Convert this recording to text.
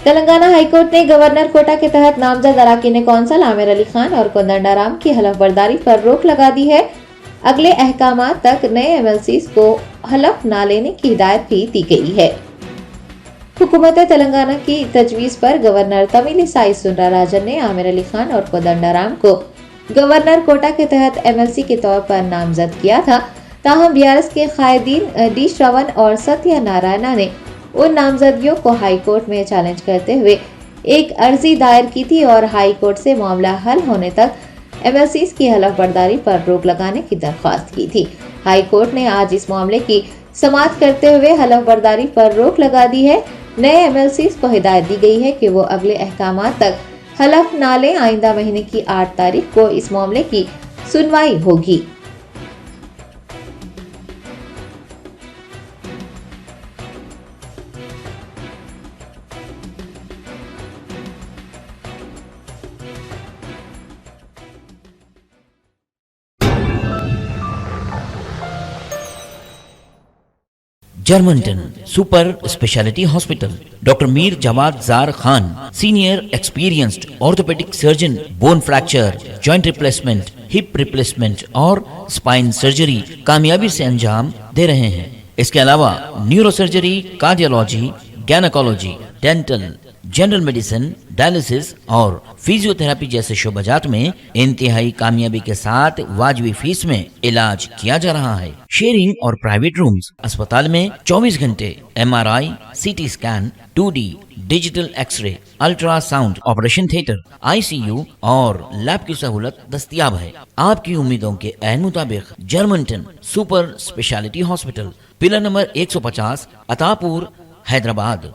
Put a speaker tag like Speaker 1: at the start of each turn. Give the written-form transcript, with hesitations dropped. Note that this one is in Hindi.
Speaker 1: तेलंगाना हाईकोर्ट ने गवर्नर कोटा के तहत नामजद अराकीन कौंसल आमिर अली खान और कोदंडाराम की हलफ बर्दारी पर रोक लगा दी है। अगले अहकामात तक नए एमएलसीज को हलफ न लेने की हिदायत भी दी गई है। हुकूमत तेलंगाना की तजवीज पर गवर्नर तमिलिसाई सुंदरराजन ने आमिर अली खान और कोदंडाराम को गवर्नर कोटा के तहत एमएलसी के तौर पर नामजद किया था। ताहम बीआरएस के कायदीन डी श्रवण और सत्य नारायणा ने उन नामजदगियों को हाई कोर्ट में चैलेंज करते हुए एक अर्जी दायर की थी और हाई कोर्ट से मामला हल होने तक एमएलसीज की हलफ बर्दारी पर रोक लगाने की दरख्वास्त की थी। हाई कोर्ट ने आज इस मामले की समाअत करते हुए हलफ बर्दारी पर रोक लगा दी है। नए एमएलसीज को हिदायत दी गई है कि वो अगले अहकामात तक हलफ ना लें। आइंदा महीने की 8 तारीख को इस मामले की सुनवाई होगी।
Speaker 2: जर्मनटन super speciality hospital, doctor Mir Jawad Zar Khan, senior experienced orthopaedic surgeon, bone fracture, joint replacement, hip replacement और स्पाइन सर्जरी कामयाबी से अंजाम दे रहे हैं। इसके अलावा neuro surgery, cardiology, gynaecology, dental, general medicine, dialysis और फिजियोथेरेपी जैसे शोबाजात में इंतहाई कामयाबी के साथ वाजबी फीस में इलाज किया जा रहा है। शेयरिंग और प्राइवेट रूम्स, अस्पताल में 24 घंटे MRI, CT scan, 2D digital x-ray, ultrasound, operation theatre, ICU और लैब की सहूलत दस्तयाब है। आपकी उम्मीदों के ऐन मुताबिक Germanten super speciality hospital, pillar number 150, Attapur, Hyderabad.